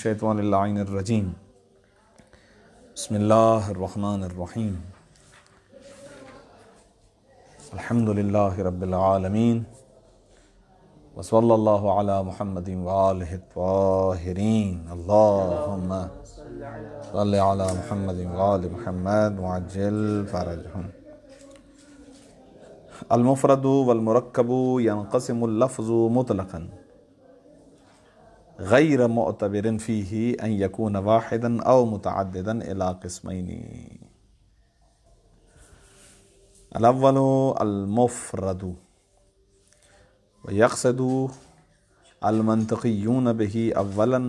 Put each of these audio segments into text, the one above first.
الشیطان اللعین الرجیم بسم اللہ الرحمن الرحیم الحمدللہ رب العالمین وصلی اللہ علی محمد وآلہ الطاہرین اللہم صلی علی محمد وآل محمد وعجل فرجہم. المفرد والمرکب ينقسم اللفظ مطلقا غیر معتبر فیہ ان یکون واحدا او متعددا الی قسمین. الاول المفرد ویقصد المنطقیون به اولا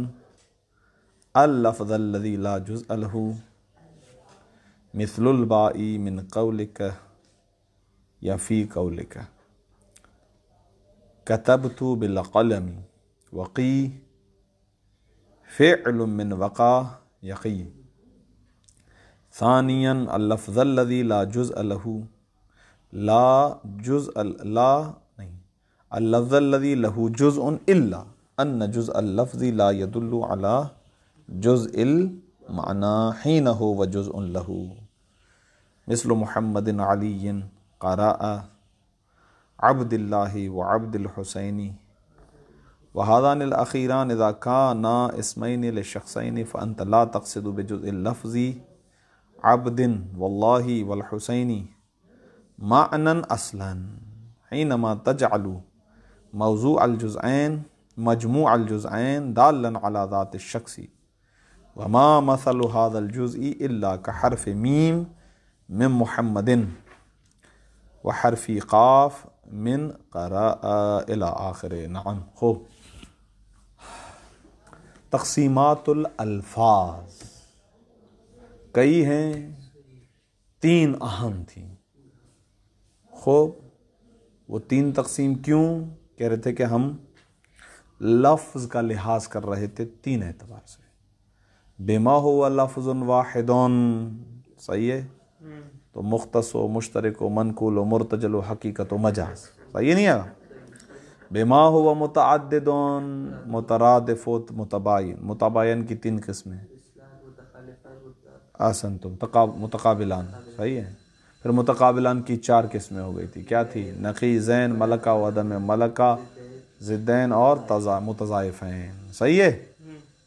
اللفظ الذي لا جزء له مثل الباء من قولك یا فی قولك كتبت بالقلم وقی فعل من وقع یقی. ثانیا اللفظ الذي لا جزء له اللفظ الذي له جزء الا ان جزء اللفظ لا يدل على جزء المعنى حين هو جزء له مثل محمد علی قراء عبد الله وعبد الحسین. وهذان الأخيران إذا كانا اسمين لشخصين فأنت لا تقصد بجزء اللفظ عبد والله والحسين معنى أصلا حينما تجعل موضوع الجزئين مجموع الجزئين دالا على ذات الشخص. وما مثل هذا الجزء إلا كحرف ميم من محمد وحرف قاف من قراء إلى آخر. نعم. خوب. تقسیمات الالفاظ کئی ہیں، تین اہم تھیں. خوب، وہ تین تقسیم کیوں کہہ رہے تھے کہ ہم لفظ کا لحاظ کر رہے تھے تین اعتبار سے. بما ہوا لفظ واحد، صحیح ہے، تو مختص و مشترک و منقول و مرتجل و حقیقت و مجاز، صحیح نہیں ہے. بما ہوا متعدد، مترادف و متباین. متباین کی تین قسمیں، احسنتم، متقابلان، صحیح ہے. پھر متقابلان کی چار قسمیں ہو گئی تھی، کیا تھی؟ نقیضین، ملکہ و عدم ملکہ، ضدین اور متضاعفین، صحیح ہے.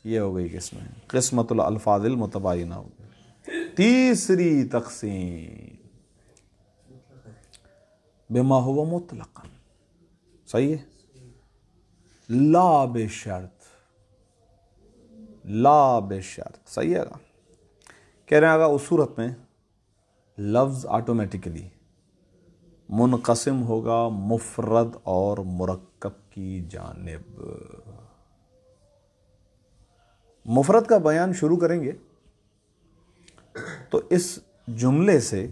یہ ہو گئی قسمیں، قسمت الالفاظ المتباینہ ہو گئی. تیسری تقسیم بما ہوا مطلقا، صحیح ہے، لا بشرط، لا بشرط، صحیح ہے. کہہ رہے ہیں اگر اس صورت میں لفظ آٹومیٹکلی منقسم ہوگا مفرد اور مرکب کی جانب. مفرد کا بیان شروع کریں گے تو اس جملے سے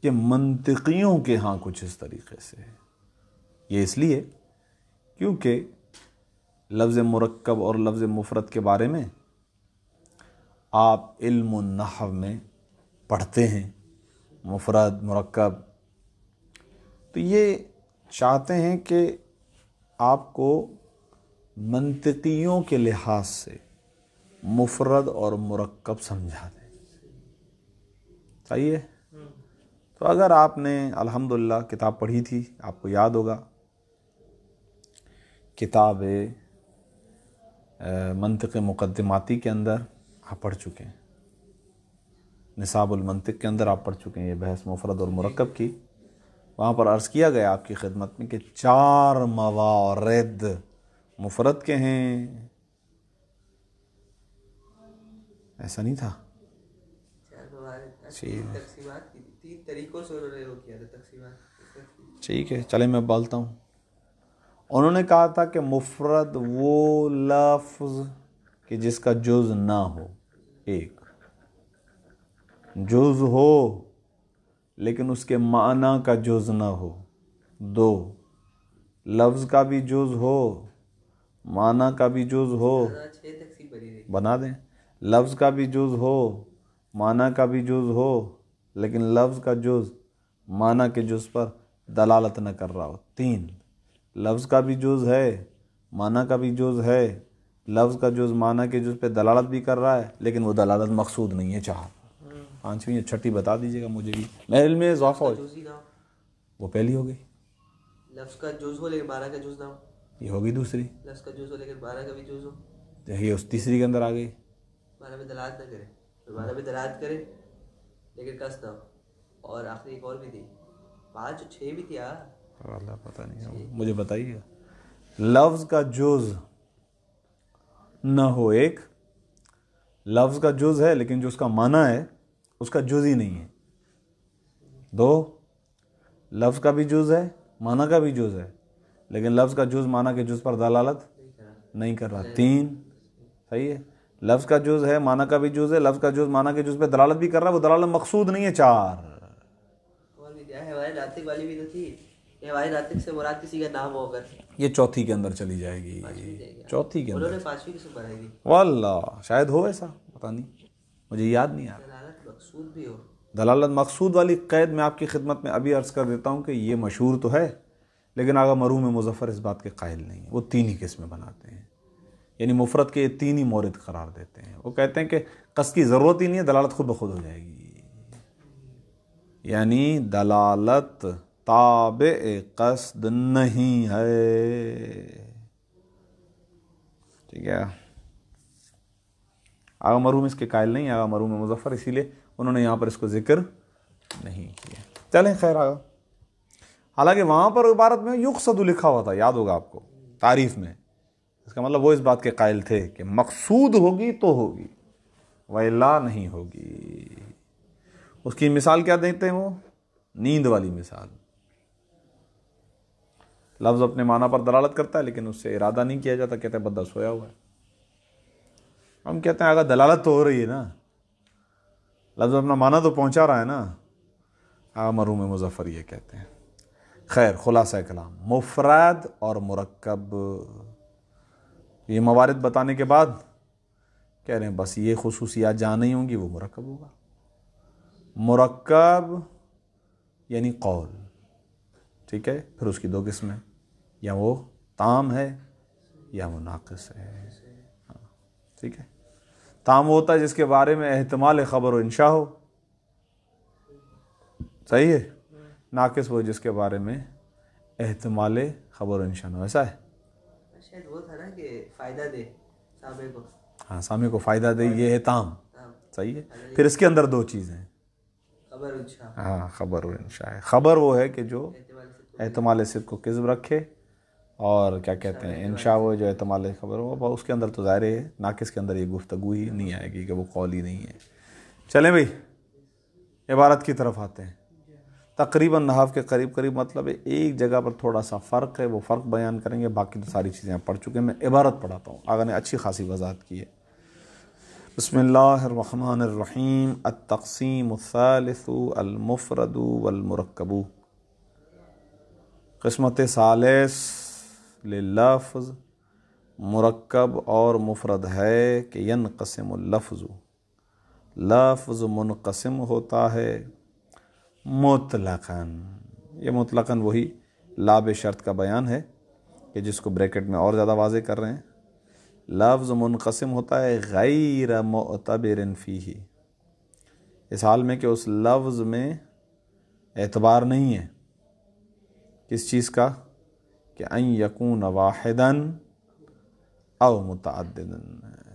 کہ منطقیوں کے ہاں کچھ اس طریقے سے ہے. یہ اس لیے کیونکہ لفظ مرکب اور لفظ مفرد کے بارے میں آپ علم النحو میں پڑھتے ہیں، مفرد مرکب. تو یہ چاہتے ہیں کہ آپ کو منطقیوں کے لحاظ سے مفرد اور مرکب سمجھا دیں، صحیح ہے. تو اگر آپ نے الحمدللہ کتاب پڑھی تھی، آپ کو یاد ہوگا کتاب منطق مقدماتی کے اندر آپ پڑھ چکے ہیں، نصاب المنطق کے اندر آپ پڑھ چکے ہیں یہ بحث مفرد اور مرکب کی. وہاں پر عرض کیا گیا آپ کی خدمت میں کہ 4 موارد مفرد کے ہیں. ایسا نہیں تھا؟ ٹھیک ہے، چلے میں بولتا ہوں. انہوں نے کہا تھا کہ مفرد وہ لفظ کہ جس کا جز نہ ہو. ایک، جز ہو لیکن اس کے معنی کا جز نہ ہو. 2، لفظ کا بھی جز ہو، معنی کا بھی جز ہو. بنا دیں. لفظ کا بھی جز ہو، معنی کا بھی جز ہو، لیکن لفظ کا جز معنی کے جز پر دلالت نہ کر رہا ہو. 3، لفظ کا بھی جز ہے، معنی کا بھی جز ہے، لفظ کا جز معنی کے جز پہ دلالت بھی کر رہا ہے لیکن وہ دلالت مقصود نہیں ہے. 4 5ویں یا 6ٹھی بتا دیجیے گا مجھے بھی, میرے علم میں اضافہ ہو. وہ پہلی ہو گئی. لفظ کا جز ہو لیکن معنی کا جز نہ ہو, یہ ہوگی دوسری. لفظ کا جز ہو لیکن معنی کا بھی جز ہو, یہ اس تیسری کے اندر آ گئی. معنی میں دلالت نہ کرے, معنی میں دلالت کرے لیکن قصد نہ ہو. اور آخری ایک اور بھی تھی, 5 6 بھی تھی. اللہ پتہ نہیں, مجھے بتائیے. لفظ کا جز نہ ہو, ایک لفظ کا جز ہے لیکن جو اس کا معنی ہے اس کا جز ہی نہیں ہے. 2 لفظ کا بھی جز ہے معنی کا بھی جز ہے لیکن لفظ کا جز معنی کے جز پر دلالت نہیں کر رہا. 3 صحیح ہے, لفظ کا جز ہے معنی کا بھی جز ہے, لفظ کا جز معنی کے جز پہ دلالت بھی کر رہا ہے, وہ دلالت مقصود نہیں ہے. 4 اور بھی کیا ہے, ہمارے ناطق والی بھی تو تھی, ہمارے ناطق سے مراد کسی کا نام ہو. اگر یہ 4تھی کے اندر چلی جائے گی. 4تھی کے انہوں اندر نے 5ویں قسم بنائی تھی. واللہ شاید ہو ایسا, پتہ نہیں, مجھے یاد نہیں آ رہا. دلالت مقصود بھی ہو. دلالت مقصود والی قید میں آپ کی خدمت میں ابھی عرض کر دیتا ہوں کہ یہ مشہور تو ہے لیکن آغا مرحوم مظفر اس بات کے قائل نہیں ہیں. وہ 3 ہی قسمیں بناتے ہیں, یعنی مفرد کے 3 ہی مورد قرار دیتے ہیں. وہ کہتے ہیں کہ قصد کی ضرورت ہی نہیں ہے, دلالت خود بخود ہو جائے گی. یعنی دلالت تابع قصد نہیں ہے. ٹھیک ہے, آغا مرحوم اس کے قائل نہیں, آغا مرحوم مظفر, اسی لیے انہوں نے یہاں پر اس کو ذکر نہیں کیا. چلیں خیر آگا. حالانکہ وہاں پر عبارت میں یقصد لکھا ہوا تھا, یاد ہوگا آپ کو, تعریف میں. اس کا مطلب وہ اس بات کے قائل تھے کہ مقصود ہوگی تو ہوگی وَإِلَّا نہیں ہوگی. اس کی مثال کیا دیتے ہیں وہ, نیند والی مثال. لفظ اپنے معنی پر دلالت کرتا ہے لیکن اس سے ارادہ نہیں کیا جاتا, کہتے ہیں بندہ سویا ہوا ہے. ہم کہتے ہیں اگر دلالت تو ہو رہی ہے نا, لفظ اپنا معنی تو پہنچا رہا ہے نا. مرحوم مظفر یہ کہتے ہیں. خیر, خلاصہ کلام, مفرد اور مرکب, یہ موارد بتانے کے بعد کہہ رہے ہیں بس یہ خصوصیات جہاں نہیں ہوں گی وہ مرکب ہوگا. مرکب یعنی قول, ٹھیک ہے. پھر اس کی 2 قسمیں, یا وہ تام ہے یا وہ ناقص ہے. ٹھیک ہے, تام ہوتا ہے جس کے بارے میں احتمال خبر و انشاء ہو, صحیح ہے. ناقص وہ جس کے بارے میں احتمال خبر و انشاء نہ ہو. ایسا ہے شاید وہ تھا نا کہ فائدہ دے سامع کو. ہاں, سامع کو فائدہ دے, یہ ہے تام. صحیح ہے. پھر اس کے اندر 2 چیزیں ہیں, خبر و انشاء. ہاں, خبر و انشاء ہے. خبر وہ ہے کہ جو احتمال صدق کو کذب رکھے, اور کیا کہتے ہیں انشاء وہ جو احتمال خبر ہو. اس کے اندر تو ظاہر ہے, ناقص کے اندر یہ گفتگو ہی نہیں آئے گی کہ وہ قول ہی نہیں ہے. چلیں بھئی عبارت کی طرف آتے ہیں. تقریباً نحو کے قریب مطلب ہے, ایک جگہ پر تھوڑا سا فرق ہے, وہ فرق بیان کریں گے. باقی تو ساری چیزیں آپ پڑھ چکے ہیں, میں عبارت پڑھاتا ہوں. آگا نے اچھی خاصی وضاحت کی ہے. بسم اللہ الرحمن الرحیم. التقسیم الثالث المفرد والمرکب. قسمت ثالث للفظ مرکب اور مفرد ہے کہ ینقسم اللفظ, لفظ منقسم ہوتا ہے مطلقاً. یہ مطلقاً وہی لاب شرط کا بیان ہے کہ جس کو بریکٹ میں اور زیادہ واضح کر رہے ہیں. لفظ منقسم ہوتا ہے غیر معتبر فیہ, اس حال میں کہ اس لفظ میں اعتبار نہیں ہے. کس چیز کا, کہ ان یکون واحدا او متعددا,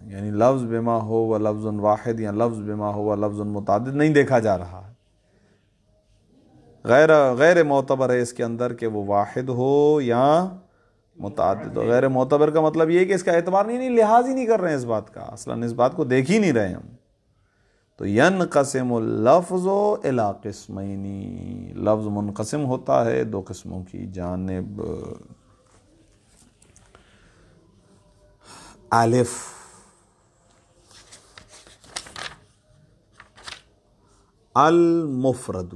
یعنی لفظ بما ہو و لفظ واحد یا لفظ بما ہو و لفظ متعدد نہیں دیکھا جا رہا ہے. غیر معتبر ہے اس کے اندر کہ وہ واحد ہو یا متعدد ہو. غیر معتبر کا مطلب یہ ہے کہ اس کا اعتبار نہیں, لحاظ ہی نہیں کر رہے ہیں اس بات کا, اصلاً اس بات کو دیکھ ہی نہیں رہے ہم. تو ینقسم اللفظ الی قسمین, لفظ منقسم ہوتا ہے 2 قسموں کی جانب. الف, المفرد,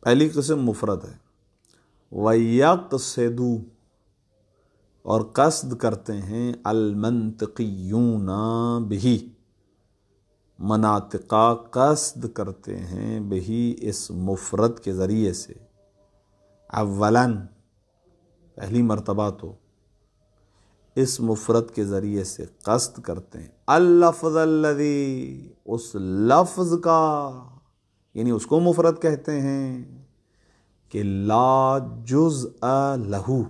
پہلی قسم مفرد ہے. وَيَقْصِدُ, اور قصد کرتے ہیں المنطقیون بہی, مناطقہ قصد کرتے ہیں بہی اس مفرد کے ذریعے سے. اولاً پہلی مرتبہ تو اس مفرد کے ذریعے سے قصد کرتے ہیں اللفظ الذی، اس لفظ کا، یعنی اس کو مفرد کہتے ہیں کہ لا جزء لہو،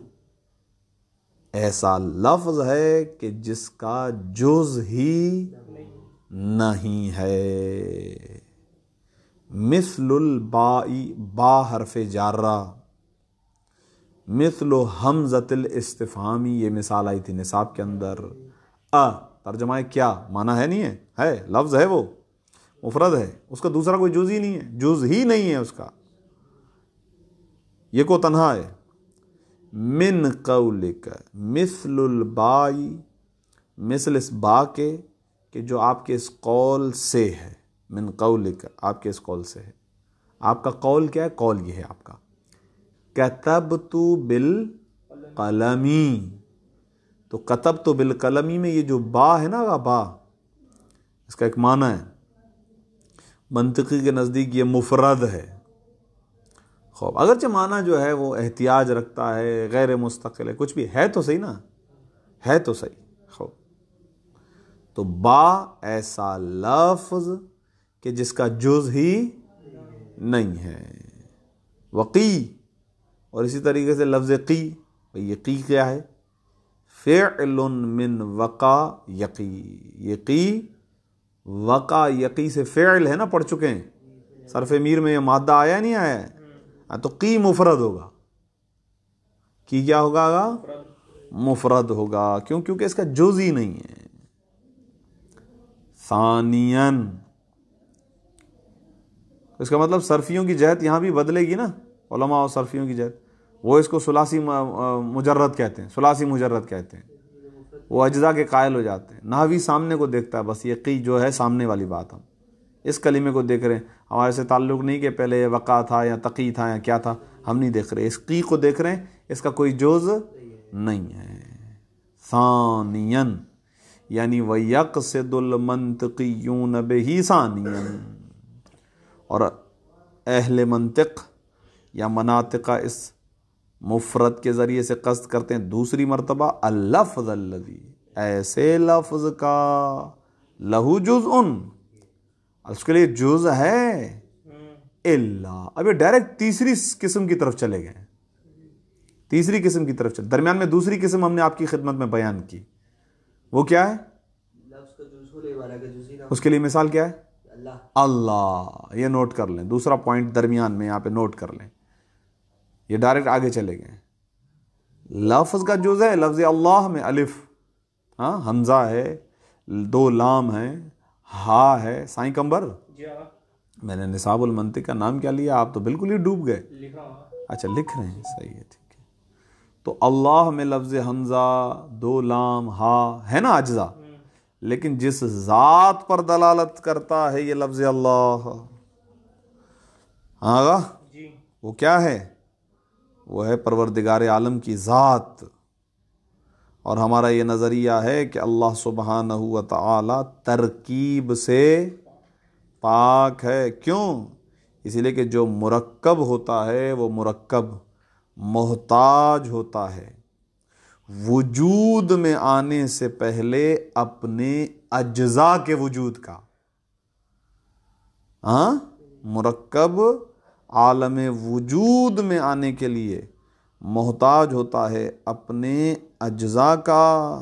ایسا لفظ ہے کہ جس کا جز ہی نہیں ہے. مثل البائی، با حرف جارہ، مثل حمزۃ الاستفہامی، یہ مثال آئی تھی نصاب کے اندر. ترجمہ ہے کیا، معنی ہے نہیں ہے لفظ ہے، وہ مفرد ہے، اس کا دوسرا کوئی جز ہی نہیں ہے، جز ہی نہیں ہے اس کا، یہ کو تنہا ہے. من قولک، مثل البائی، مثل اس با کے کہ جو آپ کے اس قول سے ہے. من قولک، آپ کے اس قول سے ہے. آپ کا قول کیا ہے؟ قول یہ ہے آپ کا کتبت بالقلمی. تو کتبت بالقلمی میں یہ جو با ہے نا، با اس کا ایک معنی ہے، منطقی کے نزدیک یہ مفرد ہے. خوب اگرچہ معنی جو ہے وہ احتیاج رکھتا ہے، غیر مستقل ہے، کچھ بھی ہے تو صحیح نا، ہے تو صحیح. خوب تو با ایسا لفظ کہ جس کا جز ہی نہیں ہے. وقی، اور اسی طریقے سے لفظ قی، یہ قی کیا ہے؟ فعل من وقا یقی. یہ قی وقا یقی سے فعل ہے نا، پڑھ چکے ہیں صرف میر میں، یہ مادہ آیا نہیں آیا ہے، تو قی مفرد ہوگا. کی کیا ہوگا؟ مفرد ہوگا. کیوں؟ کیونکہ اس کا جز ہی نہیں ہے. ثانیاً، اس کا مطلب صرفیوں کی جہت یہاں بھی بدلے گی نا، علماء اور صرفیوں کی جہت. وہ اس کو ثلاثی مجرد کہتے ہیں، ثلاثی مجرد کہتے ہیں، وہ اجزاء کے قائل ہو جاتے ہیں. نحوی سامنے کو دیکھتا ہے بس، یہ قی جو ہے سامنے والی بات، ہم اس کلمے کو دیکھ رہے ہیں، ہمارے سے تعلق نہیں کہ پہلے یہ وقع تھا یا تقی تھا یا کیا تھا، ہم نہیں دیکھ رہے، اس قی کو دیکھ رہے ہیں، اس کا کوئی جز نہیں ہے. ثانیاً یعنی وَيَقْصِدُ الْمَنْطِقِيُّونَ بِهِ ثَانِيًا، اور اہل منطق یا مناطق اس مفرد کے ذریعے سے قصد کرتے ہیں دوسری مرتبہ اللفظ الذی، ایسے لفظ کا لہو جزء، اس کے لیے جز ہے، الا. اب یہ ڈائریکٹ تیسری قسم کی طرف چلے گئے، تیسری قسم کی طرف چلے. درمیان میں دوسری قسم ہم نے آپ کی خدمت میں بیان کی، وہ کیا ہے؟ لفظ کا جز ہونے والا کا جز ہی نہ. اس کے لیے مثال کیا ہے؟ اللہ. اللہ. یہ نوٹ کر لیں، دوسرا پوائنٹ درمیان میں یہاں پہ نوٹ کر لیں. یہ ڈائریکٹ آگے چلے گئے. لفظ کا جز ہے، لفظ اللہ میں الف، حمزہ ہے، دو لام ہے، ہا ہے. سائیں کمبر، میں نے نصاب المنطق کا نام کیا لیا، آپ تو بالکل ہی ڈوب گئے. اچھا لکھ رہے ہیں، صحیح ہے، ٹھیک ہے. تو اللہ میں لفظ حمزہ، دو لام، ہا ہے نا اجزا، لیکن جس ذات پر دلالت کرتا ہے یہ لفظ اللہ، ہاں وہ کیا ہے؟ وہ ہے پروردگار عالم کی ذات. اور ہمارا یہ نظریہ ہے کہ اللہ سبحانہ و تعالی ترکیب سے پاک ہے. کیوں؟ اسی لیے کہ جو مرکب ہوتا ہے وہ مرکب محتاج ہوتا ہے وجود میں آنے سے پہلے اپنے اجزاء کے وجود کا. مرکب عالم وجود میں آنے کے لیے محتاج ہوتا ہے اپنے اجزاء کا،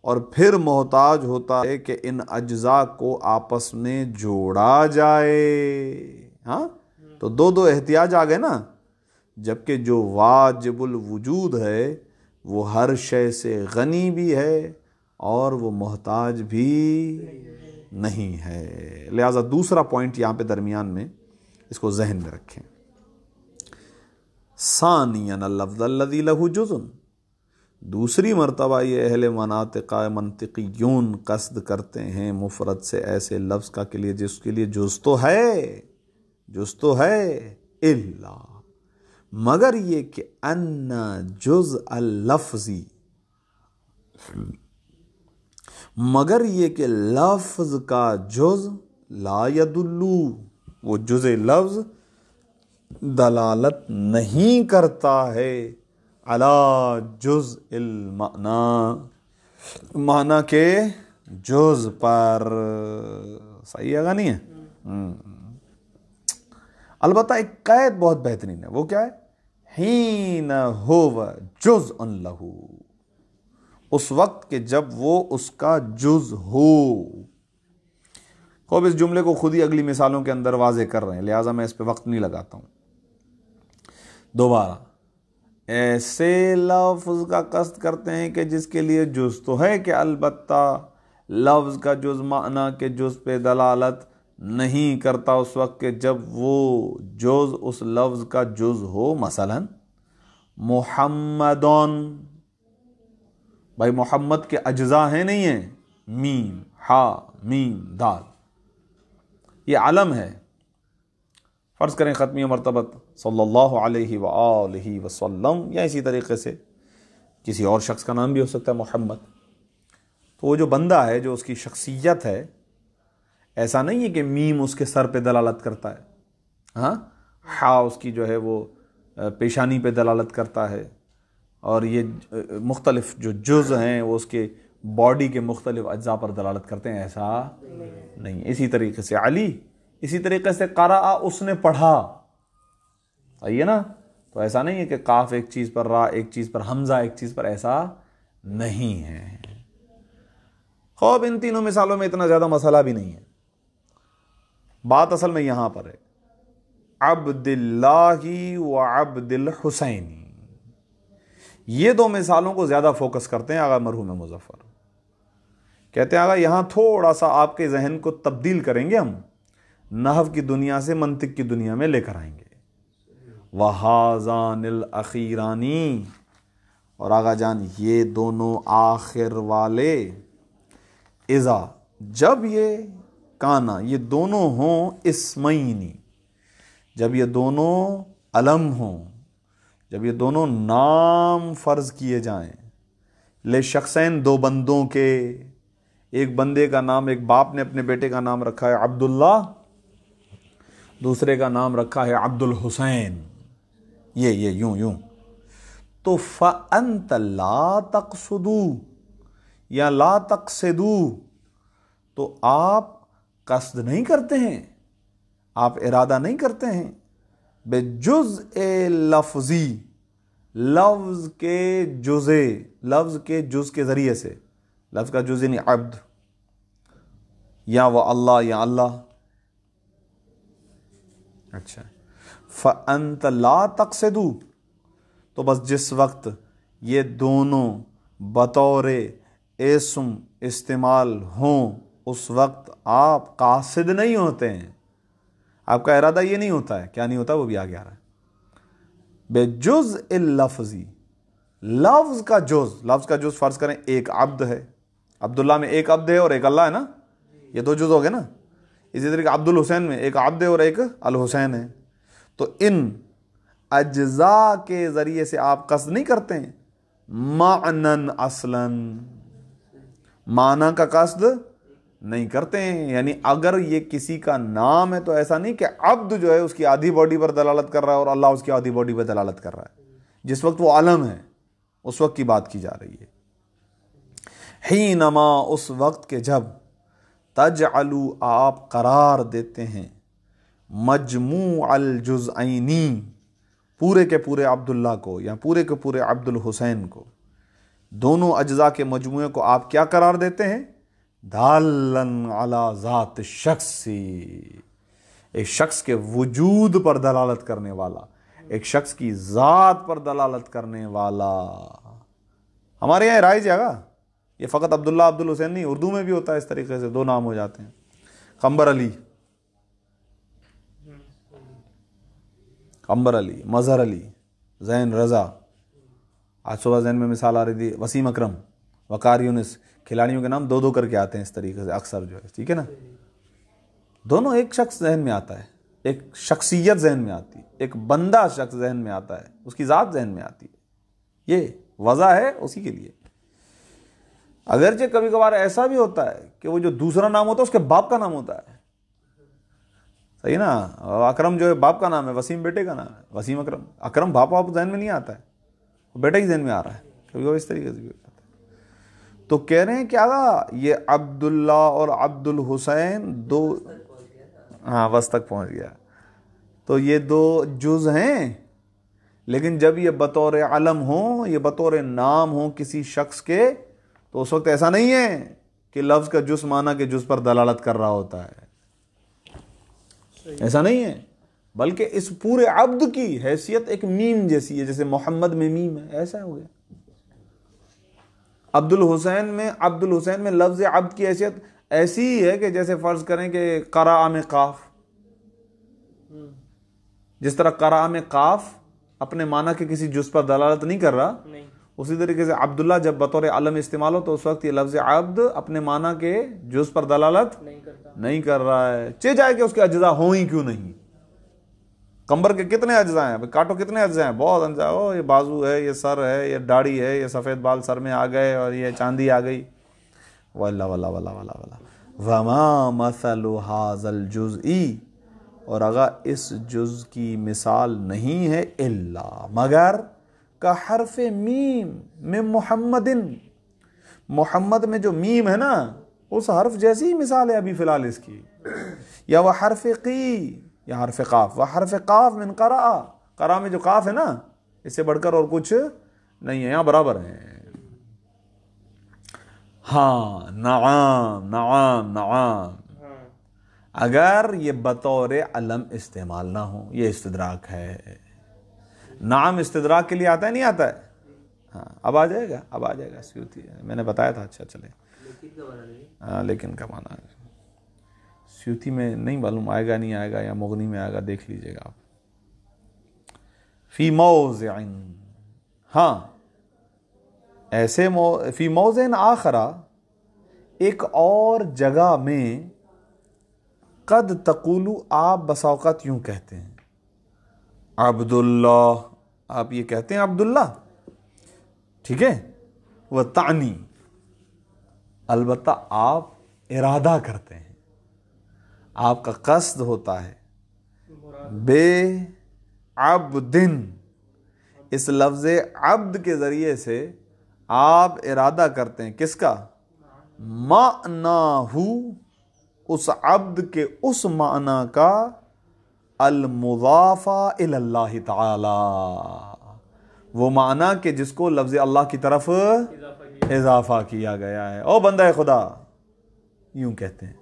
اور پھر محتاج ہوتا ہے کہ ان اجزاء کو آپس میں جوڑا جائے. تو دو احتیاج آ گئے نا. جبکہ جو واجب الوجود ہے وہ ہر شے سے غنی بھی ہے اور وہ محتاج بھی نہیں ہے. لہذا دوسرا پوائنٹ یہاں پہ درمیان میں اس کو ذہن میں رکھیں. ثانیاً اللفظ الذی لہ جزء، دوسری مرتبہ یہ اہل منطقیون قصد کرتے ہیں مفرد سے ایسے لفظ کا کے لیے جس کے لیے جز تو ہے، جز تو ہے، الا مگر یہ کہ ان جز اللفظی، مگر یہ کہ لفظ کا جز لا یدلو، وہ جز لفظ دلالت نہیں کرتا ہے علی جزء المعنی، معنی کے جز پر. صحیح ہے گا نہیں ہے؟ البتہ ایک قید بہت بہترین ہے، وہ کیا ہے؟ حین ہو جزء لہ، اس وقت کہ جب وہ اس کا جز ہو. خوب اس جملے کو خود ہی اگلی مثالوں کے اندر واضح کر رہے ہیں، لہٰذا میں اس پہ وقت نہیں لگاتا ہوں. دوبارہ، ایسے لفظ کا قصد کرتے ہیں کہ جس کے لیے جز تو ہے کہ البتہ لفظ کا جز معنی کے جز پہ دلالت نہیں کرتا اس وقت کہ جب وہ جز اس لفظ کا جز ہو. مثلا محمدون، بھائی محمد کے اجزاء ہیں نہیں ہیں؟ میم، ہا، میم، دال، یہ علم ہے. فرض کریں ختمی مرتبت صلی اللہ علیہ وآلہ وسلم، یا اسی طریقے سے کسی اور شخص کا نام بھی ہو سکتا ہے محمد. تو وہ جو بندہ ہے، جو اس کی شخصیت ہے، ایسا نہیں ہے کہ میم اس کے سر پہ دلالت کرتا ہے، ہاں، ہا اس کی جو ہے وہ پیشانی پہ دلالت کرتا ہے، اور یہ مختلف جو جز ہیں وہ اس کے باڈی کے مختلف اجزاء پر دلالت کرتے ہیں، ایسا نہیں. اسی طریقے سے علی، اسی طریقے سے قرأ، اس نے پڑھا. صحیح ہے نا؟ تو ایسا نہیں ہے کہ قاف ایک چیز پر، را ایک چیز پر، حمزہ ایک چیز پر، ایسا نہیں ہے. خوب ان تینوں مثالوں میں اتنا زیادہ مسئلہ بھی نہیں ہے. بات اصل میں یہاں پر ہے عبد اللہ و عبد الحسین. یہ دو مثالوں کو زیادہ فوکس کرتے ہیں آغا مرحوم مظفر. کہتے ہیں آغا یہاں تھوڑا سا آپ کے ذہن کو تبدیل کریں گے ہم، نحو کی دنیا سے منطق کی دنیا میں لے کر آئیں گے. وَهَذَانِ الْأَخِيرَانِ، اور آغا جان یہ دونوں آخر والے، اذا جب یہ کانا، یہ دونوں ہوں اسمینی، جب یہ دونوں علم ہوں، جب یہ دونوں نام فرض کیے جائیں، لے شخصین، دو بندوں کے. ایک بندے کا نام، ایک باپ نے اپنے بیٹے کا نام رکھا ہے عبداللہ، دوسرے کا نام رکھا ہے عبد الحسین، یہ یوں. تو فَأَنْتَ لَا تَقْصُدُوا یا لا تقصدوا، تو آپ قصد نہیں کرتے ہیں، آپ ارادہ نہیں کرتے ہیں بے جزء لفظی، لفظ کے جزے، لفظ کے جز کے ذریعے سے. لفظ کا جز یعنی عبد، یا وہ اللہ، یا اللہ. اچھا، فَأَنْتَ لَا تَقْصِدُوا، تو بس جس وقت یہ دونوں بطور اسم استعمال ہوں، اس وقت آپ قاصد نہیں ہوتے ہیں، آپ کا ارادہ یہ نہیں ہوتا ہے. کیا نہیں ہوتا؟ وہ بھی آگے آ رہا ہے. بے جزء اللفظی، لفظ کا جز. لفظ کا جز فرض کریں ایک عبد ہے، عبداللہ میں ایک عبد ہے اور ایک اللہ ہے نا، یہ دو جز ہو گئے نا. اسی طریقے عبد الحسین میں ایک عبد ہے اور ایک الحسین ہے. تو ان اجزاء کے ذریعے سے آپ قصد نہیں کرتے ہیں معنن اصلاً، معنی کا قصد نہیں کرتے ہیں. یعنی اگر یہ کسی کا نام ہے تو ایسا نہیں کہ عبد جو ہے اس کی آدھی باڈی پر دلالت کر رہا ہے اور اللہ اس کی آدھی باڈی پر دلالت کر رہا ہے. جس وقت وہ علم ہے اس وقت کی بات کی جا رہی ہے. حینما، اس وقت کے جب، تجعلوا، آپ قرار دیتے ہیں، مجموع الجزئینی، پورے کے پورے عبداللہ کو یا پورے کے پورے عبد الحسین کو، دونوں اجزاء کے مجموعے کو آپ کیا قرار دیتے ہیں؟ دالن علی ذات شخصی، ایک شخص کے وجود پر دلالت کرنے والا، ایک شخص کی ذات پر دلالت کرنے والا. ہمارے یہاں رائج ہے گا یہ فقط عبداللہ عبد الحسین نہیں، اردو میں بھی ہوتا ہے اس طریقے سے، دو نام ہو جاتے ہیں. قمبر علی، قمبر علی، مظہر علی، زین رضا. آج صبح ذہن میں مثال آ رہی تھی وسیم اکرم، وقار یونس. کھلاڑیوں کے نام دو دو کر کے آتے ہیں اس طریقے سے اکثر جو ہے، ٹھیک ہے نا. دونوں ایک شخص ذہن میں آتا ہے، ایک شخصیت ذہن میں آتی ہے، ایک بندہ شخص ذہن میں آتا ہے، اس کی ذات ذہن میں آتی ہے. یہ وضع ہے اسی کے لیے. اگرچہ کبھی کبھار ایسا بھی ہوتا ہے کہ وہ جو دوسرا نام ہوتا ہے اس کے باپ کا نام ہوتا ہے. صحیح نا؟ اکرم جو ہے باپ کا نام ہے، وسیم بیٹے کا نام ہے، وسیم اکرم. اکرم باپ ذہن میں نہیں آتا ہے. بیٹا ہی ذہن میں آ رہا ہے، کبھی کبھی اس طریقے سے بھی ہوتا ہے۔ تو کہہ رہے ہیں کہ آگا یہ عبداللہ اور عبد الحسین دو، ہاں بس تک پہنچ گیا، تو یہ دو جز ہیں، لیکن جب یہ بطور علم ہوں، یہ بطور نام ہوں کسی شخص کے، تو اس وقت ایسا نہیں ہے کہ لفظ کا جز معنی کے جز پر دلالت کر رہا ہوتا ہے، ایسا نہیں ہے، بلکہ اس پورے عبد کی حیثیت ایک میم جیسی ہے، جیسے محمد میں میم ہے، ایسا ہو گیا۔ عبد الحسین میں لفظ عبد کی حیثیت ایسی ہی ہے کہ جیسے فرض کریں کہ قرأ میں قاف، جس طرح قرأ میں قاف اپنے معنی کے کسی جز پر دلالت نہیں کر رہا، اسی طریقے سے عبداللہ جب بطور علم استعمال ہو تو اس وقت یہ لفظ عبد اپنے معنی کے جز پر دلالت نہیں کر رہا ہے، چہ جائے کہ اس کے اجزاء ہوں ہی کیوں نہیں۔ کمبر کے کتنے اجزاء ہیں، کاٹو کتنے اجزاء ہیں، بہت اجزاء، او یہ بازو ہے، یہ سر ہے، یہ داڑھی ہے، یہ سفید بال سر میں آ گئے، اور یہ چاندی آ گئی، واللہ واللہ واللہ واللہ واللہ وما مثل هذا الجزء، اور اگر اس جز کی مثال نہیں ہے الا مگر کا حرف میم میں محمد میں جو میم ہے نا اس حرف جیسی ہی مثال ہے ابھی فی الحال اس کی، یا وہ حرف قی یا حرف قاف، وہ حرف قاف من قرأ میں جو قاف ہے نا اس سے بڑھ کر اور کچھ نہیں ہے، یہاں برابر ہیں۔ ہاں نعام اگر یہ بطور علم استعمال نہ ہو، یہ استدراک ہے۔ نعم استدراک کے لیے آتا ہے نہیں آتا ہے؟ ہاں اب آ جائے گا سیوطی، میں نے بتایا تھا، اچھا چلے، ہاں لیکن کا معنی ہے سیوطی میں نہیں معلوم آئے گا نہیں آئے گا، یا مغنی میں آئے گا، دیکھ لیجئے گا آپ۔ فی موضع، ہاں ایسے فی موضع آخرہ، ایک اور جگہ میں، قد تقولو آپ بسا اوقات یوں کہتے ہیں، عبداللہ، آپ یہ کہتے ہیں عبداللہ، ٹھیک ہے، وہ تعنی، البتہ آپ ارادہ کرتے ہیں، آپ کا قصد ہوتا ہے، بے عبدن، اس لفظ عبد کے ذریعے سے آپ ارادہ کرتے ہیں کس کا؟ معناہو، اس عبد کے اس معنی کا، المضافہ الی اللہ تعالی، وہ معنی کہ جس کو لفظ اللہ کی طرف اضافہ کیا گیا ہے۔ او بندہ خدا، یوں کہتے ہیں،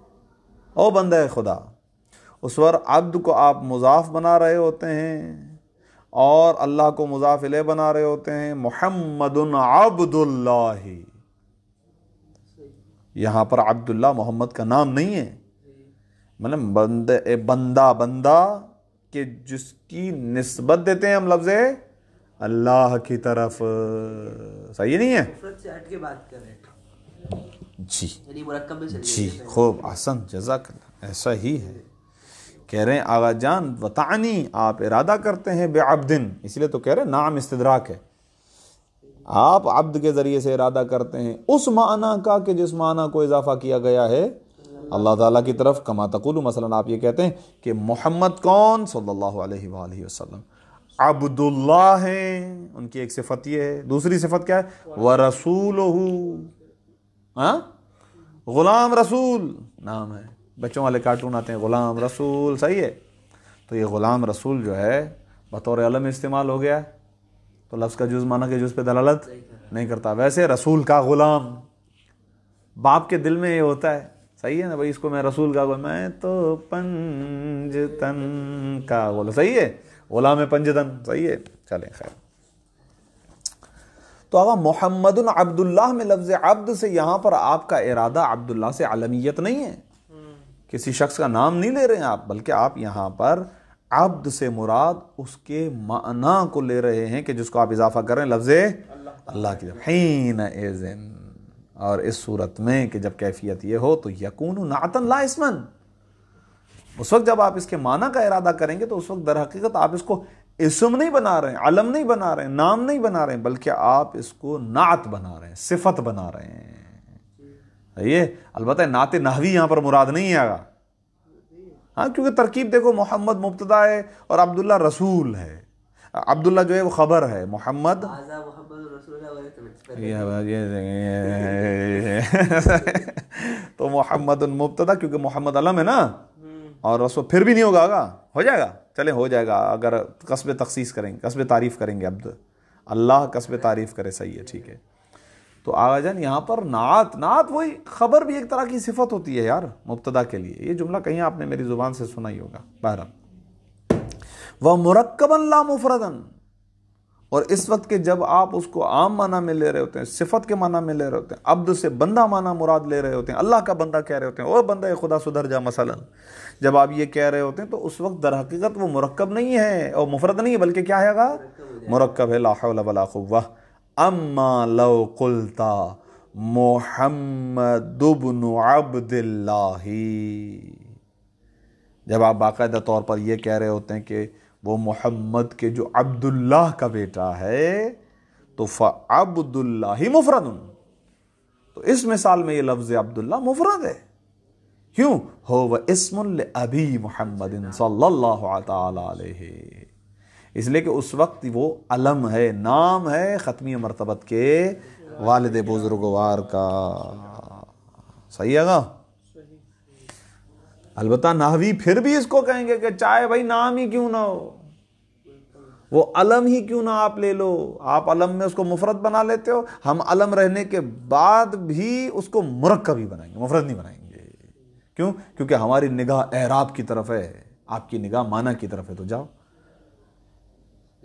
او بندہ خدا، اس وقت عبد کو آپ مضاف بنا رہے ہوتے ہیں اور اللہ کو مضاف الیہ بنا رہے ہوتے ہیں، محمد عبد اللہ، یہاں پر عبداللہ محمد کا نام نہیں ہے، مطلب بندہ کہ جس کی نسبت دیتے ہیں ہم لفظ اللہ کی طرف، صحیح نہیں ہے؟ مفرد سے ہٹ کے بات کر رہے ہیں، جی یعنی مرکب میں چلیے جی، خوب احسن، جزاک اللہ، ایسا ہی ہے۔ کہہ رہے ہیں آغا جان وطعنی، آپ ارادہ کرتے ہیں بعبدن، اس لیے تو کہہ رہے ہیں نام استدراک ہے، آپ عبد کے ذریعے سے ارادہ کرتے ہیں اس معنی کا کہ جس معنی کو اضافہ کیا گیا ہے اللہ تعالیٰ کی طرف، کما تقولو، مثلا آپ یہ کہتے ہیں کہ محمد کون صلی اللہ علیہ وآلہ وسلم عبداللہ ہیں، ان کی ایک صفت یہ ہے، دوسری صفت کیا ہے؟ وَرَسُولُهُ، ہاں غلام رسول نام ہے، بچوں والے کارٹون آتے ہیں غلام رسول، صحیح ہے، تو یہ غلام رسول جو ہے بطور علم استعمال ہو گیا تو لفظ کا جز معنی کے جز پہ دلالت نہیں کرتا، ویسے رسول کا غلام، باپ کے دل میں یہ ہوتا ہے، صحیح ہے نا بھائی، اس کو میں رسول کا غلام، میں تو پنجتن کا غلام، صحیح ہے، غلام پنجتن، صحیح ہے، چلیں خیر۔ تو آقا محمد عبداللہ میں لفظ عبد سے یہاں پر آپ کا ارادہ عبداللہ سے علمیت نہیں ہے، کسی شخص کا نام نہیں لے رہے ہیں آپ، بلکہ آپ یہاں پر عبد سے مراد اس کے معنی کو لے رہے ہیں کہ جس کو آپ اضافہ کر رہے ہیں لفظ اللہ کی طرف، حین اذن، اور اس صورت میں کہ جب کیفیت یہ ہو تو یکون نعتن لا اسمن، اس وقت جب آپ اس کے معنی کا ارادہ کریں گے تو اس وقت در حقیقت آپ اس کو اسم نہیں بنا رہے ہیں، علم نہیں بنا رہے ہیں، نام نہیں بنا رہے ہیں، بلکہ آپ اس کو نعت بنا رہے ہیں، صفت بنا رہے ہیں۔ یہ البتہ نعت نحوی یہاں پر مراد نہیں ہے آگا، ہاں کیونکہ ترکیب دیکھو، محمد مبتدا ہے اور عبداللہ رسول ہے، عبداللہ جو ہے وہ خبر ہے، محمد آزا محمد رسول اللہ تو محمد مبتدا، کیونکہ محمد علم ہے نا، اور رسول پھر بھی نہیں ہوگا گا، ہو جائے گا، چلے ہو جائے گا اگر قصب تخصیص کریں گے، قصب تعریف کریں گے، عبد اللہ قصب تعریف کرے، صحیح ہے، ٹھیک ہے۔ تو آغا جان یہاں پر نعت وہی خبر بھی ایک طرح کی صفت ہوتی ہے یار مبتدا کے لیے، یہ جملہ کہیں آپ نے میری زبان سے سنا ہی ہوگا۔ بہرحال وَمُرَكَّبًا لَا مُفْرَدًا، اور اس وقت کے جب آپ اس کو عام معنی میں لے رہے ہوتے ہیں، صفت کے معنی میں لے رہے ہوتے ہیں، عبد سے بندہ معنی مراد لے رہے ہوتے ہیں، اللہ کا بندہ کہہ رہے ہوتے ہیں، او بندہ خدا سدھر جا مثلا، جب آپ یہ کہہ رہے ہوتے ہیں تو اس وقت در حقیقت وہ مرکب نہیں ہے اور مفرد نہیں ہے، بلکہ کیا ہے گا؟ مرکب ہے، لا حول ولا قوہ۔ اما لو قلتا محمد بن عبد اللہ، جب آپ باقاعدہ طور پر یہ کہہ رہے ہوتے ہیں کہ وہ محمد کے جو عبداللہ کا بیٹا ہے، تو فعبد اللہ مفرد، تو اس مثال میں یہ لفظ عبداللہ مفرد ہے، کیوں؟ ہو اسم لابی محمد صلی اللہ تعالی علیہ، اس لیے کہ اس وقت وہ علم ہے، نام ہے ختمی مرتبت کے والد بزرگوار کا، صحیح ہے گا؟ البتہ نحوی پھر بھی اس کو کہیں گے کہ چاہے بھائی نام ہی کیوں نہ ہو، وہ علم ہی کیوں نہ آپ لے لو، آپ علم میں اس کو مفرد بنا لیتے ہو، ہم علم رہنے کے بعد بھی اس کو مرکب ہی بنائیں گے، مفرد نہیں بنائیں گے، کیوں؟ کیونکہ ہماری نگاہ اعراب کی طرف ہے، آپ کی نگاہ معنی کی طرف ہے، تو جاؤ،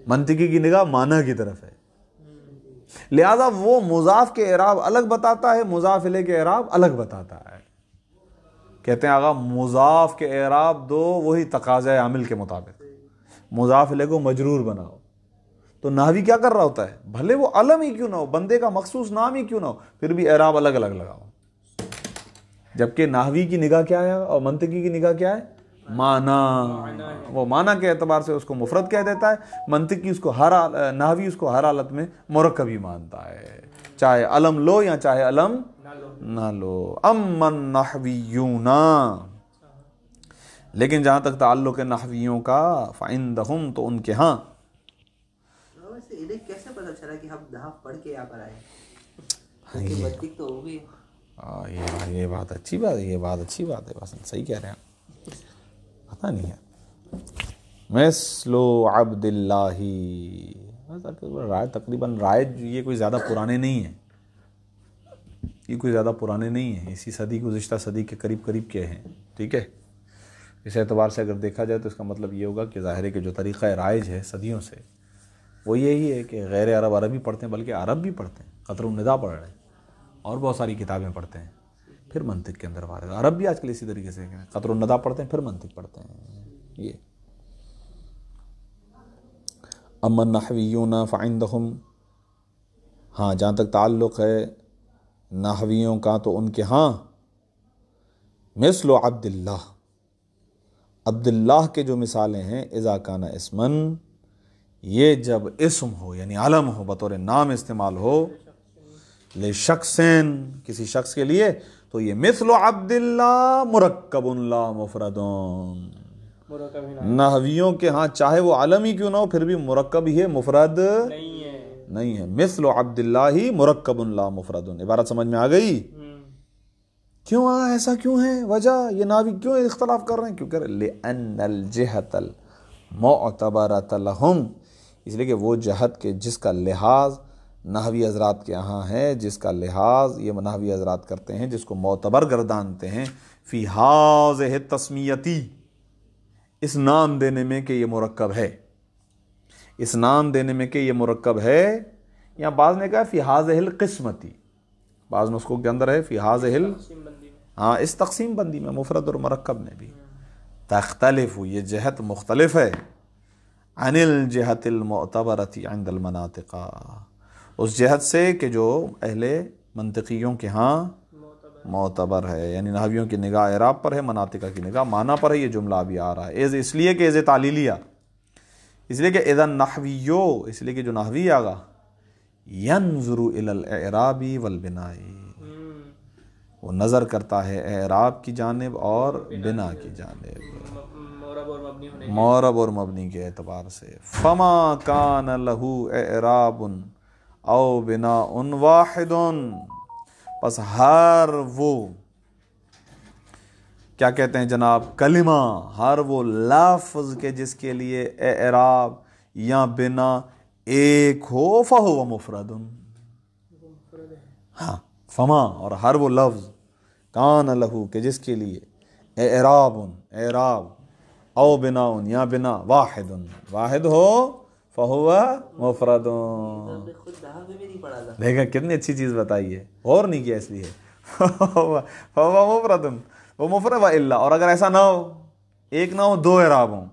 منطقی کی نگاہ معنی کی طرف ہے، لہذا وہ مضاف کے اعراب الگ بتاتا ہے، مضاف الیہ کے اعراب الگ بتاتا ہے۔ کہتے ہیں آغا مضاف کے اعراب دو وہی تقاضۂ عامل کے مطابق، مضاف الیہ کو مجرور بناؤ، تو نحوی کیا کر رہا ہوتا ہے، بھلے وہ علم ہی کیوں نہ ہو، بندے کا مخصوص نام ہی کیوں نہ ہو، پھر بھی اعراب الگ الگ لگاؤ، جبکہ نحوی کی نگاہ کیا ہے اور منطقی کی نگاہ کیا ہے؟ معنی، وہ معنی کے اعتبار سے اس کو مفرد کہہ دیتا ہے، منطقی اس کو نحوی اس کو ہر حالت میں مرکب ہی مانتا ہے، چاہے علم لو یا چاہے علم نہ لو۔ اما النحویون، لیکن جہاں تک تعلق ہے نحویوں کا، فعندہم، تو ان کے ہاں، انہیں کیسے پتا چلا کہ ہم نحو پڑھ کے یہاں پر آئے؟ منطق تو ہوگی، یہ بات اچھی بات ہے، یہ بات اچھی بات ہے، بس صحیح کہہ رہے ہیں، پتہ نہیں ہے۔ مثل عبد اللہ، تقریباً رائے یہ کوئی زیادہ پرانے نہیں ہیں، یہ کوئی زیادہ پرانے نہیں ہیں، اسی صدی گزشتہ صدی کے قریب قریب کے ہیں، ٹھیک ہے۔ اس اعتبار سے اگر دیکھا جائے تو اس کا مطلب یہ ہوگا کہ ظاہر ہے کہ جو طریقہ رائج ہے صدیوں سے وہ یہی ہے کہ غیر عرب عربی پڑھتے ہیں، بلکہ عرب بھی پڑھتے ہیں، قطر النداء پڑھ رہے ہیں اور بہت ساری کتابیں پڑھتے ہیں، پھر منطق کے اندر وارد، عرب بھی آج کل اسی طریقے سے قطر النداء پڑھتے ہیں پھر منطق پڑھتے ہیں۔ یہ اما النحویون فعندہم، ہاں جہاں تک تعلق ہے نحویوں کا تو ان کے ہاں، مثل عبداللہ، عبداللہ کے جو مثالیں ہیں، اذا کان اسمن، یہ جب اسم ہو یعنی علم ہو، بطور نام استعمال ہو، لشخصین، کسی شخص کے لیے، تو یہ مثل عبداللہ مرکب لا مفردون، نحویوں کے ہاں چاہے وہ علم ہی کیوں نہ ہو پھر بھی مرکب ہی ہے، مفرد نہیں ہے، مثل عبداللہ مرکب لا مفردون، عبارت سمجھ میں آ گئی؟ کیوں ایسا کیوں ہے، وجہ یہ نحوی کیوں اختلاف کر رہے ہیں، کیونکہ لأن الجہت المعتبرۃ لہم، اس لیے کہ وہ جہت کے جس کا لحاظ نحوی حضرات کے یہاں ہے، جس کا لحاظ یہ نحوی حضرات کرتے ہیں، جس کو معتبر گردانتے ہیں، فی ہذہ التسمیتی، اس نام دینے میں کہ یہ مرکب ہے، اس نام دینے میں کہ یہ مرکب ہے، یا بعض نے کہا فی ہذہ القسمتی، بعض نسخوں کے اندر ہے فی ہذہ ہاں اس تقسیم بندی میں مفرد اور مرکب میں بھی، تختلف، یہ جہت مختلف ہے، عن الجہت المعتبرۃ عند المناطق، اس جہت سے کہ جو اہل منطقیوں کے ہاں معتبر ہے، یعنی نحویوں کی نگاہ اعراب پر ہے، مناطقہ کی نگاہ معنی پر ہے، یہ جملہ ابھی آ رہا ہے، اس لیے کہ تعلیلیہ، اس لیے کہ اذا نحویو، اس لیے کہ جو نحوی آگا، ینظر الی الاعراب والبناء، وہ نظر کرتا ہے اعراب کی جانب اور بنا کی جانب، معرب اور مبنی کے اعتبار سے. فما کان لہو اعراب او بناء واحد، پس ہر وہ کیا کہتے ہیں جناب کلمہ، ہر وہ لفظ کے جس کے لیے اعراب یا بنا ایک ہو فہو مفرد. ہاں فما اور ہر وہ لفظ کان لہو کہ جس کے لیے اعراب او بنا یا بنا واحد ہو فہو مفرد. خود نحو میں بھی نہیں پڑھا تھا. دیکھا کتنی اچھی چیز بتائی ہے، اور نہیں کیا اس لیے فہو مفرد، وہ مفرد و الا. اور اگر ایسا نہ ہو، ایک نہ ہو دو اعراب ہوں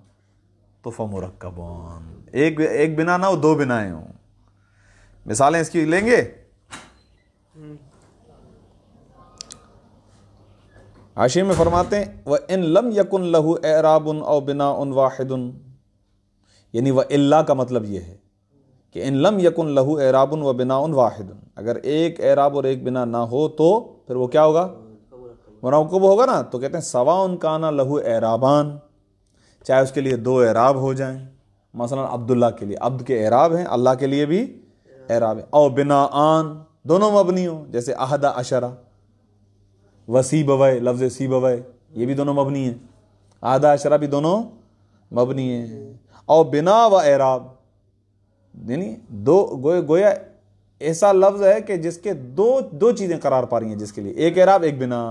تو فمرکبون، ایک بنا نہ ہو دو بنائیں ہوں. مثالیں اس کی لیں گے. حاشیے میں فرماتے ہیں وَإِن لَمْ يَكُنْ لَهُ اعراب او بناء واحد، یعنی وَإِلَّا کا مطلب یہ ہے کہ ان لم یکن لہو اعراب و بناء واحد، اگر ایک اعراب اور ایک بنا نہ ہو تو پھر وہ کیا ہوگا؟ مرکب ہوگا نا. تو کہتے ہیں سواء کان لہو اعرابان، چاہے اس کے لیے دو اعراب ہو جائیں. مثلا عبداللہ کے لیے عبد کے اعراب ہیں، اللہ کے لیے بھی اعراب ہے. او بناءان، دونوں مبنی ہوں، جیسے احد عشرہ وسیبوے، لفظ سیبوے یہ بھی دونوں مبنی ہیں، احد عشرہ بھی دونوں مبنی ہیں. او بنا و اعراب، یعنی دو گویا ایسا لفظ ہے کہ جس کے دو چیزیں قرار پا رہی ہیں، جس کے لیے ایک اعراب ایک بنا.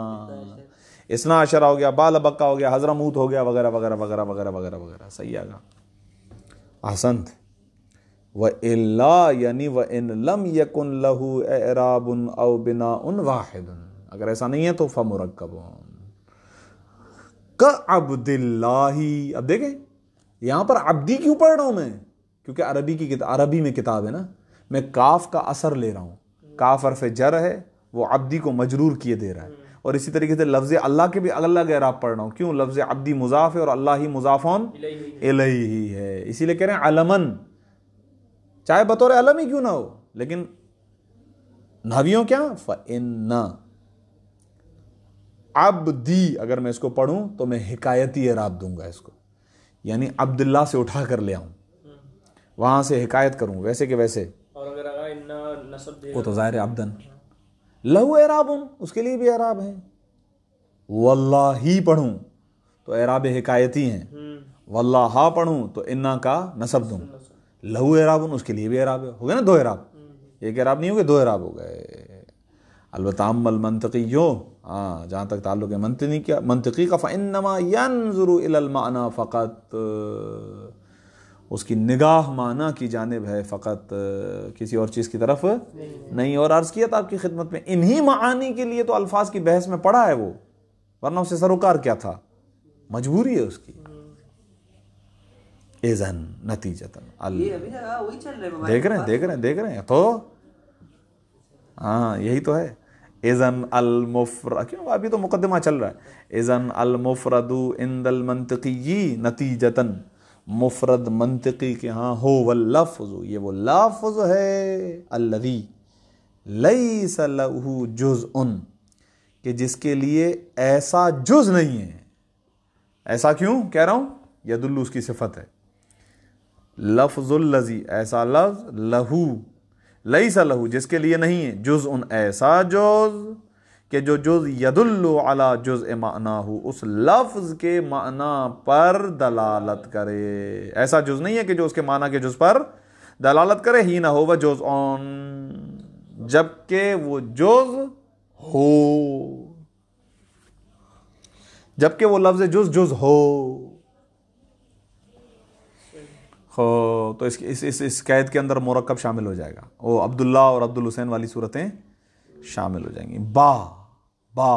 اسنا عشرہ ہو گیا، بال بکا ہو گیا، حضرموت ہو گیا، وغیرہ وغیرہ وغیرہ وغیرہ وغیرہ وغیرہ. صحیح آگا. احسنت. وَإِلَّا یعنی وَإِن لَمْ يَكُنْ لَهُ اعراب او بناء واحد، اگر ایسا نہیں ہے تو فمرکبون. کعبد اللہ. اب دیکھیں یہاں پر عبدی کیوں پڑھ رہا ہوں میں؟ کیونکہ عربی میں کتاب ہے نا، میں کاف کا اثر لے رہا ہوں. کاف حرف جر ہے، وہ عبدی کو مجرور کیے دے رہا ہے. اور اسی طریقے سے لفظ اللہ کے بھی الگ اعراب پڑھ رہا ہوں. کیوں؟ لفظ عبدی مضاف ہے اور اللہ ہی مضافون الیہ ہے، اسی لیے کہہ رہے ہیں علمن، چاہے بطور علم ہی کیوں نہ ہو. لیکن نحویوں کیا فَإِنَّ عبدی، اگر میں اس کو پڑھوں تو میں حکایتی اعراب دوں گا اس کو، یعنی عبداللہ سے اٹھا کر لے آؤں، وہاں سے حکایت کروں ویسے کہ ویسے. اور اگر نصب دے وہ تو ظاہر عبدن لہو اعراب، اس کے لیے بھی اعراب ہیں. واللہ پڑھوں تو اعراب حکایتی ہیں، واللہ پڑھوں تو انا کا نصب دوں. لہو اعراب، اس کے لیے بھی اعراب ہے. ہو گئے نا دو اعراب، ایک اعراب نہیں ہو گئے، دو اعراب ہو گئے. البتہ اما المنطقیوں، جہاں تک تعلق ہے منطقی کا، فانما ينظر الى المعنى فقط، اس کی نگاہ معنی کی جانب ہے فقط، کسی اور چیز کی طرف نہیں. اور عرض کیا تھا آپ کی خدمت میں، انہی معانی کے لیے تو الفاظ کی بحث میں پڑھا ہے وہ، ورنہ اسے سروکار کیا تھا، مجبوری ہے اس کی. اذن نتیجتاً یہ ابھی وہی چل رہا ہے، دیکھ رہے ہیں تو ہاں یہی تو ہے. اذن المفرد، کیوں ابھی تو مقدمہ چل رہا ہے. اذن المفرد عند المنطقی نتیجتاً، مفرد منطقی کے ہاں ہو واللفظ، یہ وہ لفظ ہے الذی لیس لہ جزء، کہ جس کے لیے ایسا جز نہیں ہے. ایسا کیوں کہہ رہا ہوں؟ یدل اس کی صفت ہے. لفظ الذی، ایسا لفظ، لہو لیس لہو جس کے لیے نہیں ہے، جزء ایسا جز کہ جو جز یدل علی جزء معناہ، اس لفظ کے معنی پر دلالت کرے. ایسا جز نہیں ہے کہ جو اس کے معنی کے جز پر دلالت کرے. ہی نہ ہو وہ جز جبکہ وہ جز ہو، جبکہ وہ لفظ جز ہو. تو اس قید کے اندر مرکب شامل ہو جائے گا، وہ عبداللہ اور عبد الحسین والی صورتیں شامل ہو جائیں گی. با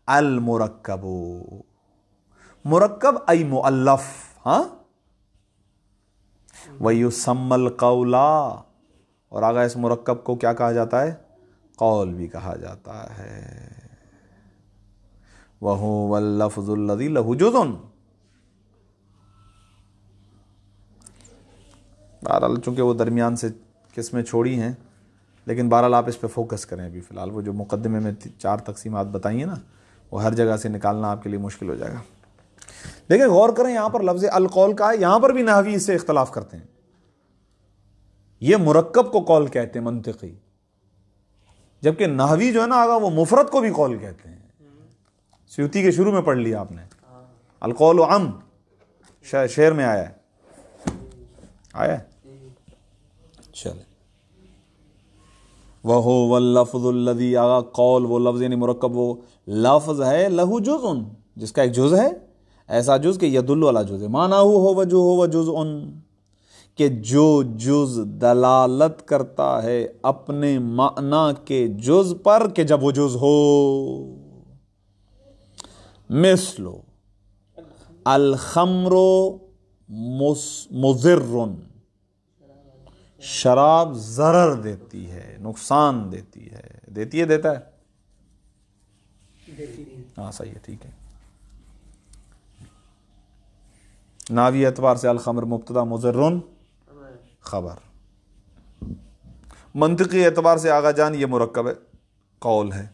المرکب، مرکب ای مؤلف. ہاں وَيُسَمَّ الْقَوْلَ، اور آگا اس مرکب کو کیا کہا جاتا ہے؟ قول بھی کہا جاتا ہے. وَهُوَ اللَّفْظُ الَّذِي لَهُ جُزٌ. بہرحال چونکہ وہ درمیان سے قسمیں چھوڑی ہیں، لیکن بہرحال آپ اس پہ فوکس کریں. ابھی فی الحال وہ جو مقدمے میں 4 تقسیمات بتائی ہیں نا، وہ ہر جگہ سے نکالنا آپ کے لیے مشکل ہو جائے گا. لیکن غور کریں یہاں پر لفظ القول کا ہے, یہاں پر بھی نحوی اس سے اختلاف کرتے ہیں. یہ مرکب کو قول کہتے ہیں منطقی, جبکہ نحوی جو ہے نا آگا وہ مفرد کو بھی قول کہتے ہیں. سیوطی کے شروع میں پڑھ لیا آپ نے, القول عم شعر میں آیا ہے. چلے, وَهُوَ وَاللَّفْظُ الَّذِي, آگا قول وہ لفظ یعنی مرکب وہ لفظ ہے, لہو جزء جس کا ایک جز ہے, ایسا جز کہ یدل علی جز, معنی ہو وجہ ہو وجزء, کہ جو جز دلالت کرتا ہے اپنے معنی کے جز پر کہ جب وہ جز ہو. مثلو الخمر مضر, شراب ضرر دیتی ہے, نقصان دیتی ہے. دیتا ہے, ہاں صحیح ہے, ٹھیک ہے. ناوی اعتبار سے الخمر مبتدا, مضر خبر. منطقی اعتبار سے آغا جان یہ مرکب ہے, قول ہے.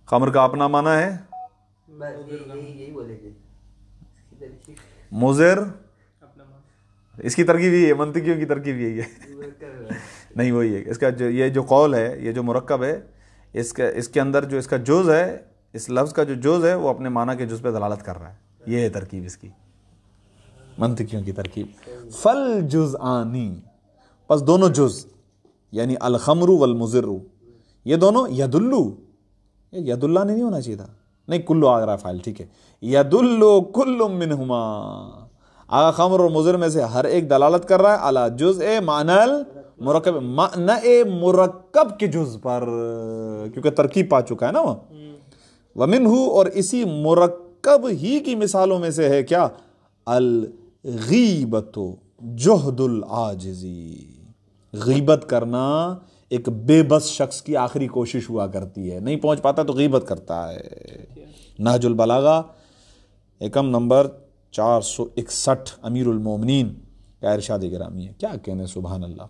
خمر کا اپنا معنی ہے یہی بولے گے مضر, اس کی ترکیب یہی ہے, منطقیوں کی ترکیب یہی ہے. نہیں وہی ہے اس کا یہ جو قول ہے, یہ جو مرکب ہے, اس کے اندر جو اس کا جز ہے, اس لفظ کا جو جز ہے وہ اپنے معنی کے جز پہ دلالت کر رہا ہے. یہ ہے ترکیب اس کی, منطقیوں کی ترکیب. فل جزآنی, پس دونوں جز یعنی الخمر والمضر یہ دونوں یدلو, ید اللہ نہیں ہونا چاہیے تھا, نہیں کلو آ رہا ہے فائل, ٹھیک ہے. یدلو کل منہما, آگا خمر اور مضر میں سے ہر ایک دلالت کر رہا ہے علی جزء معنی المرکب, معنی مرکب کے جز پر, کیونکہ ترکیب پا چکا ہے نا وہ. ومنہ, اور اسی مرکب ہی کی مثالوں میں سے ہے کیا, الغیبت جہد العاجزی, غیبت کرنا ایک بے بس شخص کی آخری کوشش ہوا کرتی ہے, نہیں پہنچ پاتا تو غیبت کرتا ہے. نہج البلاغہ ایکم نمبر 461, امیر المومنین کا ارشاد گرامی ہے. کیا کہنے, سبحان اللہ.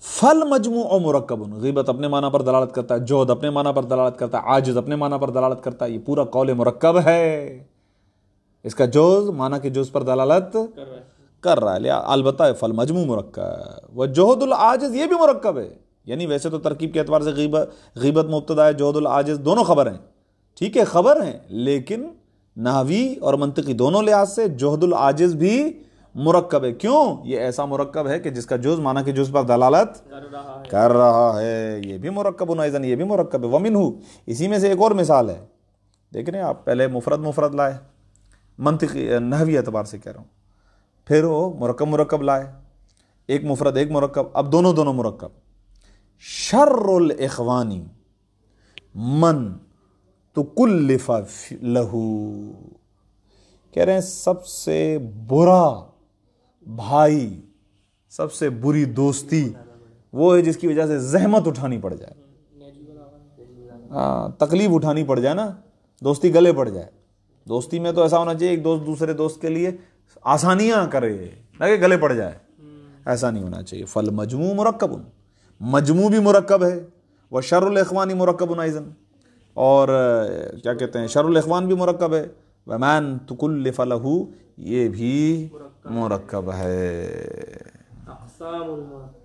فل مجموع مرکب, غیبت اپنے معنی پر دلالت کرتا ہے, جہد اپنے معنی پر دلالت کرتا ہے, عاجز اپنے معنی پر دلالت کرتا ہے. یہ پورا قول مرکب ہے, اس کا جز معنی کے جز پر دلالت کر رہا ہے. البتہ فل مجموع مرکب و جہد العاجز یہ بھی مرکب ہے, یعنی ویسے تو ترکیب کے اعتبار سے غیبت مبتدا ہے, جہد العاجز دونوں خبر ہیں, ٹھیک ہے خبر ہیں, لیکن نحوی اور منطقی دونوں لحاظ سے جہد العاجز بھی مرکب ہے. کیوں؟ یہ ایسا مرکب ہے کہ جس کا جز معنی کے جز پر دلالت کر رہا ہے. یہ بھی مرکب ایضاً, یہ بھی مرکب ہے. ومنہ, اسی میں سے ایک اور مثال ہے, دیکھ رہے ہیں آپ, پہلے مفرد لائے منطقی نحوی اعتبار سے کہہ رہا ہوں, پھر وہ مرکب لائے, ایک مفرد ایک مرکب, اب دونوں مرکب. شر الاخوانی من تکلف لہو, کہہ رہے ہیں سب سے برا بھائی, سب سے بری دوستی وہ ہے جس کی وجہ سے زحمت اٹھانی پڑ جائے, تکلیف اٹھانی پڑ جائے نا, دوستی گلے پڑ جائے. دوستی میں تو ایسا ہونا چاہیے ایک دوست دوسرے دوست کے لیے آسانیاں کرے, نہ کہ گلے پڑ جائے, ایسا نہیں ہونا چاہیے. فل مجموع مرکب, مجموع بھی مرکب ہے, وہ شر الاخوانی مرکب ایضاً, اور کیا کہتے ہیں شر الاخوان بھی مرکب ہے, ومن تکلف لہ یہ بھی مرکب ہے. اقسام المرکب